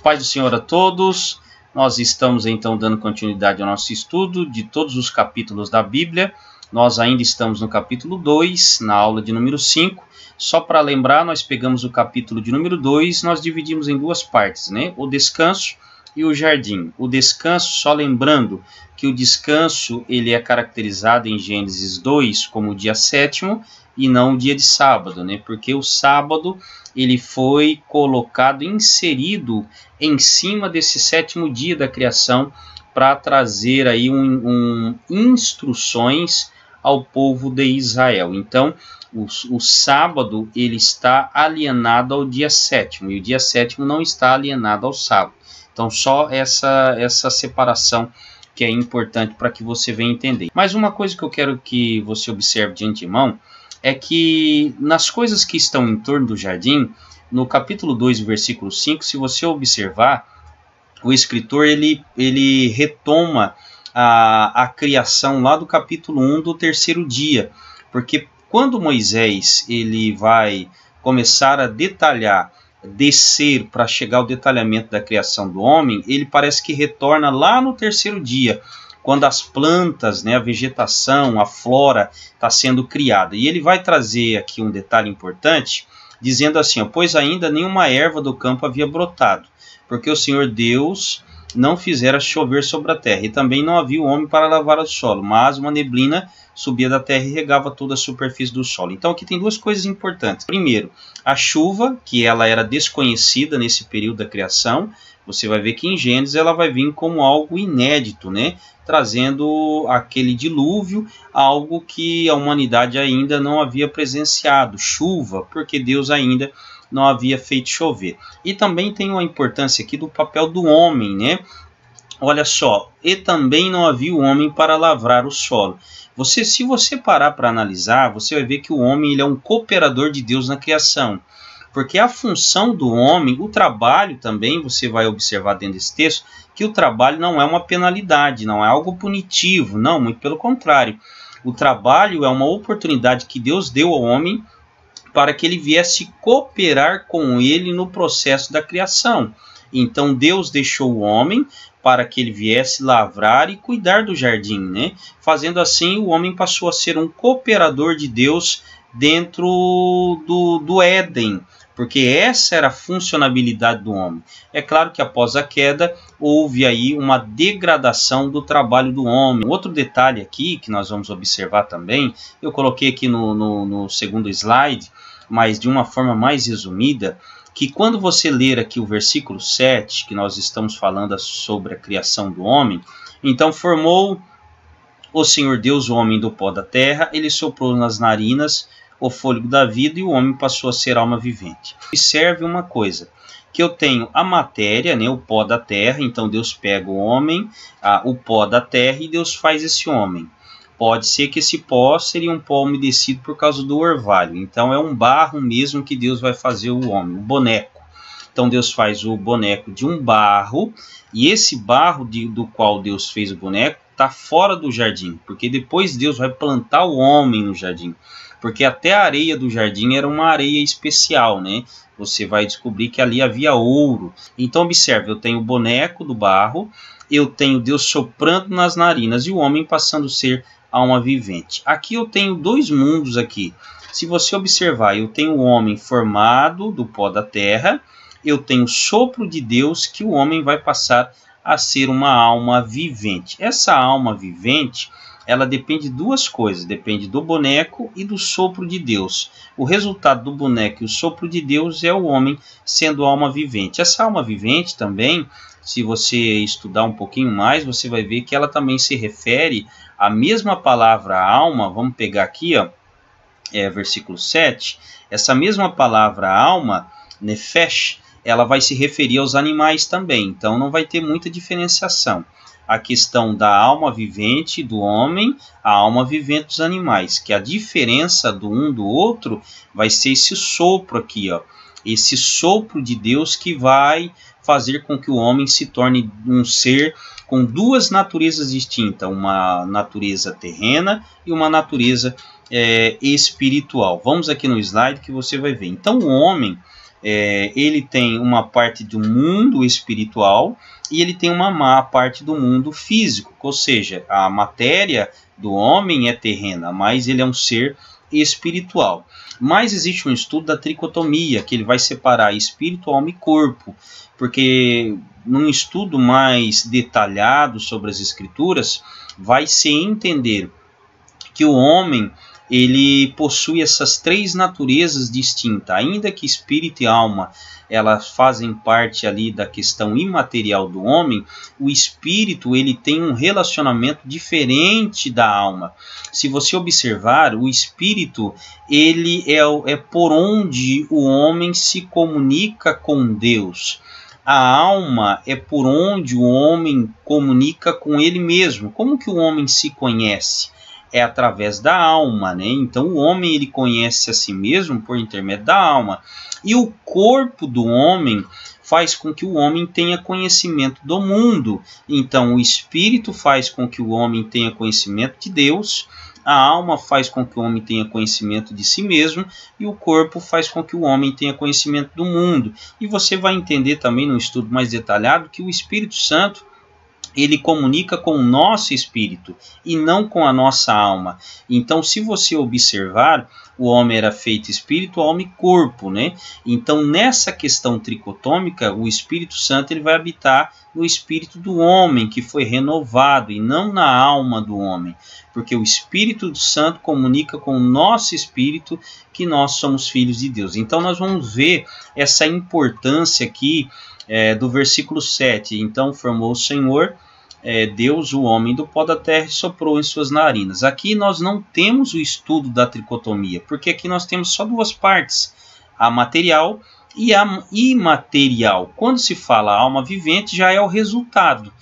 Paz do Senhor a todos. Nós estamos então dando continuidade ao nosso estudo de todos os capítulos da Bíblia. Nós ainda estamos no capítulo 2, na aula de número 5. Só para lembrar, nós pegamos o capítulo de número 2, nós dividimos em duas partes, né? O descanso e o jardim. O descanso, só lembrando que o descanso ele é caracterizado em Gênesis 2 como o dia sétimo e não o dia de sábado, né? Porque o sábado ele foi colocado, inserido em cima desse sétimo dia da criação para trazer aí instruções ao povo de Israel. Então, o sábado ele está alienado ao dia sétimo e o dia sétimo não está alienado ao sábado. Então, só essa separação que é importante para que você venha entender. Mas uma coisa que eu quero que você observe de antemão é que nas coisas que estão em torno do jardim, no capítulo 2, versículo 5, se você observar, o escritor ele retoma a criação lá do capítulo 1 do terceiro dia, porque quando Moisés ele vai começar a detalhar, descer para chegar ao detalhamento da criação do homem, ele parece que retorna lá no terceiro dia, quando as plantas, né, a vegetação, a flora está sendo criada. E ele vai trazer aqui um detalhe importante, dizendo assim, ó, pois ainda nenhuma erva do campo havia brotado, porque o Senhor Deus não fizera chover sobre a terra, e também não havia o homem para lavar o solo, mas uma neblina subia da terra e regava toda a superfície do solo. Então aqui tem duas coisas importantes. Primeiro, a chuva, que ela era desconhecida nesse período da criação. Você vai ver que em Gênesis ela vai vir como algo inédito, né? Trazendo aquele dilúvio, algo que a humanidade ainda não havia presenciado, chuva, porque Deus ainda não havia feito chover. E também tem uma importância aqui do papel do homem, né? Olha só, e também não havia o homem para lavrar o solo. Se você parar para analisar, você vai ver que o homem ele é um cooperador de Deus na criação. Porque a função do homem, o trabalho também, você vai observar dentro desse texto, que o trabalho não é uma penalidade, não é algo punitivo, não, muito pelo contrário. O trabalho é uma oportunidade que Deus deu ao homem para que ele viesse cooperar com ele no processo da criação. Então Deus deixou o homem para que ele viesse lavrar e cuidar do jardim, né? Fazendo assim, o homem passou a ser um cooperador de Deus dentro do Éden, porque essa era a funcionalidade do homem. É claro que após a queda, houve aí uma degradação do trabalho do homem. Outro detalhe aqui, que nós vamos observar também, eu coloquei aqui no segundo slide, mas de uma forma mais resumida, que quando você ler aqui o versículo 7, que nós estamos falando sobre a criação do homem, então formou o Senhor Deus o homem do pó da terra, ele soprou nas narinas o fôlego da vida e o homem passou a ser alma vivente. Observe uma coisa, que eu tenho a matéria, né, o pó da terra, então Deus pega o homem, o pó da terra e Deus faz esse homem. Pode ser que esse pó seria um pó umedecido por causa do orvalho, então é um barro mesmo que Deus vai fazer o homem, o boneco. Então Deus faz o boneco de um barro, e esse barro do qual Deus fez o boneco está fora do jardim, porque depois Deus vai plantar o homem no jardim. Porque até a areia do jardim era uma areia especial, né? Você vai descobrir que ali havia ouro. Então observe, eu tenho o boneco do barro, eu tenho Deus soprando nas narinas e o homem passando a ser alma vivente. Aqui eu tenho dois mundos aqui. Se você observar, eu tenho o homem formado do pó da terra, eu tenho o sopro de Deus que o homem vai passar a ser uma alma vivente. Essa alma vivente, ela depende de duas coisas, depende do boneco e do sopro de Deus. O resultado do boneco e o sopro de Deus é o homem sendo alma vivente. Essa alma vivente também, se você estudar um pouquinho mais, você vai ver que ela também se refere à mesma palavra alma. Vamos pegar aqui, ó, versículo 7, essa mesma palavra alma, nefesh, ela vai se referir aos animais também, então não vai ter muita diferenciação. A questão da alma vivente do homem, a alma vivente dos animais, que a diferença do um do outro vai ser esse sopro aqui, ó, esse sopro de Deus que vai fazer com que o homem se torne um ser com duas naturezas distintas, uma natureza terrena e uma natureza espiritual. Vamos aqui no slide que você vai ver. Então o homem, ele tem uma parte do mundo espiritual e ele tem uma má parte do mundo físico, ou seja, a matéria do homem é terrena, mas ele é um ser espiritual. Mas existe um estudo da tricotomia, que ele vai separar espírito, alma e corpo, porque num estudo mais detalhado sobre as escrituras, vai se entender que o homem ele possui essas três naturezas distintas, ainda que espírito e alma elas fazem parte ali da questão imaterial do homem, o espírito ele tem um relacionamento diferente da alma. Se você observar, o espírito ele é por onde o homem se comunica com Deus. A alma é por onde o homem comunica com ele mesmo. Como que o homem se conhece? É através da alma, né? Então o homem ele conhece a si mesmo por intermédio da alma. E o corpo do homem faz com que o homem tenha conhecimento do mundo. Então o espírito faz com que o homem tenha conhecimento de Deus, a alma faz com que o homem tenha conhecimento de si mesmo e o corpo faz com que o homem tenha conhecimento do mundo. E você vai entender também no estudo mais detalhado que o Espírito Santo ele comunica com o nosso espírito e não com a nossa alma. Então, se você observar, o homem era feito espírito, alma e corpo, né? Então, nessa questão tricotômica, o Espírito Santo ele vai habitar no espírito do homem, que foi renovado, e não na alma do homem. Porque o Espírito Santo comunica com o nosso espírito que nós somos filhos de Deus. Então, nós vamos ver essa importância aqui do versículo 7. Então formou o Senhor, Deus, o homem do pó da terra e soprou em suas narinas. Aqui nós não temos o estudo da tricotomia, porque aqui nós temos só duas partes, a material e a imaterial. Quando se fala alma vivente, já é o resultado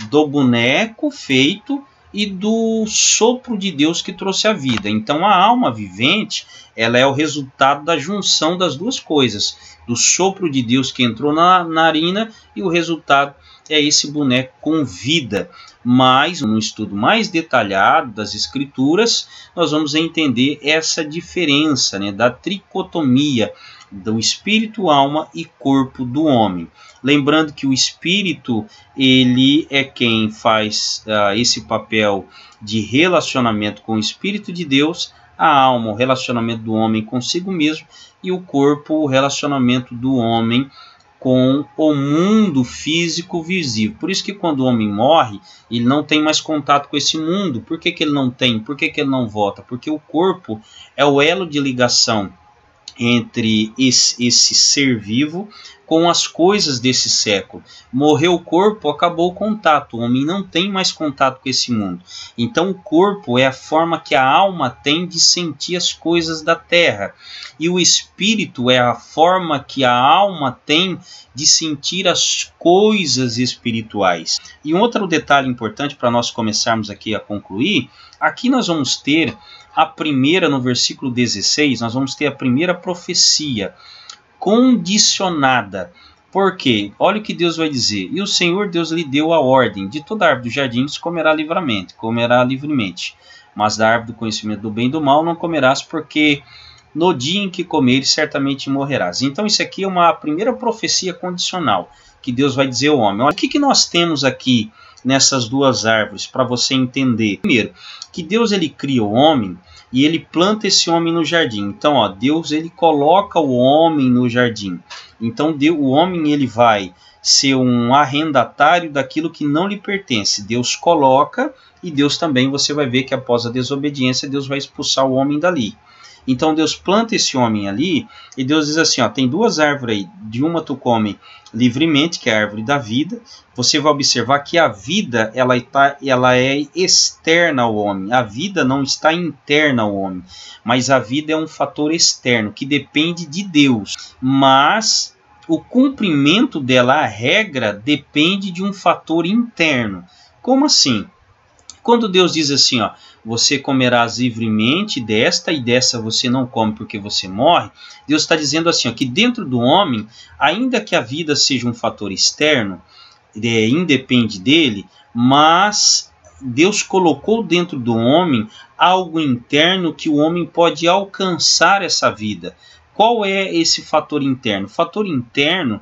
do boneco feito e do sopro de Deus que trouxe a vida. Então a alma vivente, ela é o resultado da junção das duas coisas, do sopro de Deus que entrou na narina e o resultado é esse boneco com vida. Mas no estudo mais detalhado das escrituras, nós vamos entender essa diferença, né, da tricotomia do espírito, alma e corpo do homem. Lembrando que o espírito ele é quem faz esse papel de relacionamento com o Espírito de Deus, a alma, o relacionamento do homem consigo mesmo, e o corpo, o relacionamento do homem com o mundo físico visível. Por isso que quando o homem morre, ele não tem mais contato com esse mundo. Por que ele não tem? Por que ele não volta? Porque o corpo é o elo de ligação entre esse ser vivo com as coisas desse século. Morreu o corpo, acabou o contato. O homem não tem mais contato com esse mundo. Então o corpo é a forma que a alma tem de sentir as coisas da terra. E o espírito é a forma que a alma tem de sentir as coisas espirituais. E um outro detalhe importante para nós começarmos aqui a concluir, aqui nós vamos ter a primeira, no versículo 16, nós vamos ter a primeira profecia condicionada. Por quê? Olha o que Deus vai dizer. E o Senhor Deus lhe deu a ordem: de toda árvore do jardim se comerá livremente. Mas da árvore do conhecimento do bem e do mal não comerás, porque no dia em que comeres certamente morrerás. Então isso aqui é uma primeira profecia condicional, que Deus vai dizer ao homem. Olha, o que nós temos aqui nessas duas árvores, para você entender? Primeiro, que Deus ele cria o homem e ele planta esse homem no jardim. Então, ó, Deus ele coloca o homem no jardim. Então, o homem ele vai ser um arrendatário daquilo que não lhe pertence. Deus coloca e Deus também, você vai ver que após a desobediência, Deus vai expulsar o homem dali. Então Deus planta esse homem ali e Deus diz assim, ó, tem duas árvores aí, de uma tu come livremente, que é a árvore da vida. Você vai observar que a vida ela é externa ao homem, a vida não está interna ao homem, mas a vida é um fator externo que depende de Deus, mas o cumprimento dela, a regra, depende de um fator interno. Como assim? Quando Deus diz assim, ó, você comerás livremente desta e dessa você não come porque você morre, Deus está dizendo assim, ó, que dentro do homem, ainda que a vida seja um fator externo, independe dele, mas Deus colocou dentro do homem algo interno que o homem pode alcançar essa vida. Qual é esse fator interno? O fator interno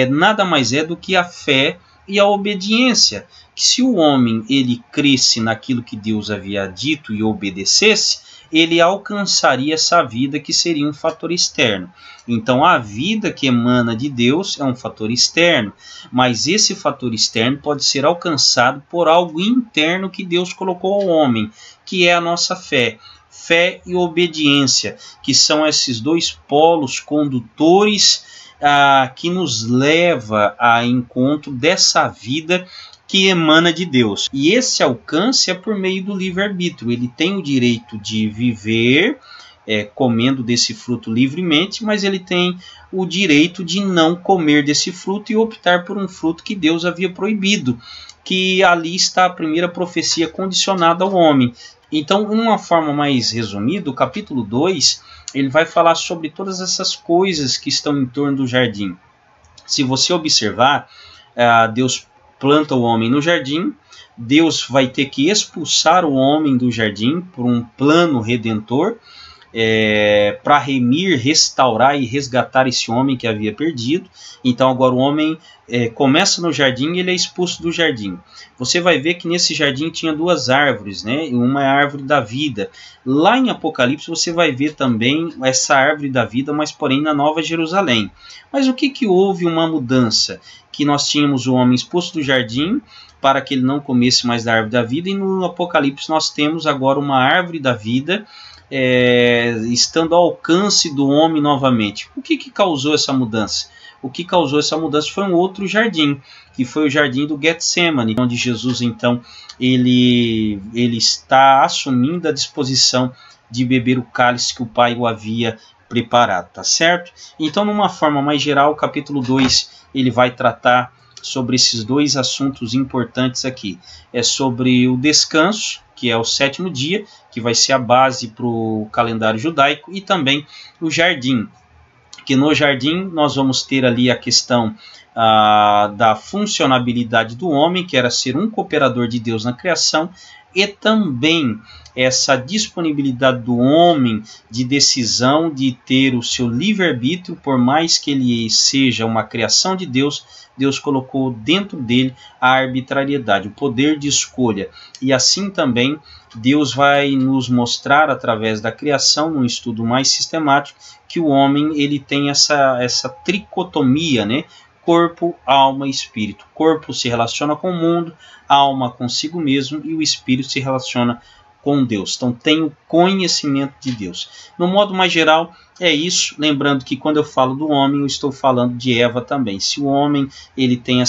nada mais é do que a fé e a obediência. Que se o homem ele cresce naquilo que Deus havia dito e obedecesse, ele alcançaria essa vida que seria um fator externo. Então a vida que emana de Deus é um fator externo, mas esse fator externo pode ser alcançado por algo interno que Deus colocou ao homem, que é a nossa fé. Fé e obediência, que são esses dois polos condutores que nos leva a encontro dessa vida que emana de Deus. E esse alcance é por meio do livre-arbítrio. Ele tem o direito de viver comendo desse fruto livremente, mas ele tem o direito de não comer desse fruto e optar por um fruto que Deus havia proibido, que ali está a primeira profecia condicionada ao homem. Então, de uma forma mais resumida, o capítulo 2 ele vai falar sobre todas essas coisas que estão em torno do jardim. Se você observar, Deus planta o homem no jardim, Deus vai ter que expulsar o homem do jardim por um plano redentor, para remir, restaurar e resgatar esse homem que havia perdido. Então agora o homem começa no jardim e ele é expulso do jardim. Você vai ver que nesse jardim tinha duas árvores, né? Uma é a árvore da vida. Lá em Apocalipse você vai ver também essa árvore da vida, mas porém na Nova Jerusalém. Mas o que houve uma mudança? Que nós tínhamos o homem expulso do jardim para que ele não comesse mais da árvore da vida, e no Apocalipse nós temos agora uma árvore da vida estando ao alcance do homem novamente. O que causou essa mudança? O que causou essa mudança foi um outro jardim, que foi o jardim do Getsemane, onde Jesus então ele está assumindo a disposição de beber o cálice que o Pai o havia preparado, tá certo? Então, numa forma mais geral, o capítulo 2 ele vai tratar sobre esses dois assuntos importantes aqui. É sobre o descanso, que é o 7º dia, que vai ser a base para o calendário judaico, e também o jardim, que no jardim nós vamos ter ali a questão da funcionabilidade do homem, que era ser um cooperador de Deus na criação, e também essa disponibilidade do homem de decisão, de ter o seu livre-arbítrio, por mais que ele seja uma criação de Deus, Deus colocou dentro dele a arbitrariedade, o poder de escolha. E assim também Deus vai nos mostrar através da criação, num estudo mais sistemático, que o homem ele tem essa tricotomia, né? Corpo, alma e espírito. O corpo se relaciona com o mundo, a alma consigo mesmo e o espírito se relaciona com Deus. Então tem o conhecimento de Deus. No modo mais geral é isso, lembrando que quando eu falo do homem eu estou falando de Eva também. Se o homem ele tem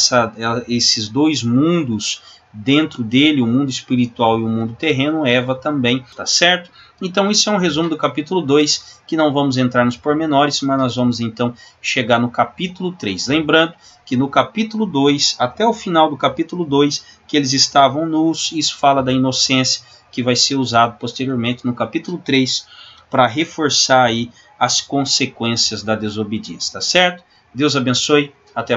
esses dois mundos dentro dele, o mundo espiritual e o mundo terreno, Eva também, tá certo? Então isso é um resumo do capítulo 2, que não vamos entrar nos pormenores, mas nós vamos então chegar no capítulo 3. Lembrando que no capítulo 2, até o final do capítulo 2, que eles estavam nus, isso fala da inocência, que vai ser usado posteriormente no capítulo 3, para reforçar aí as consequências da desobediência, tá certo? Deus abençoe, até a próxima.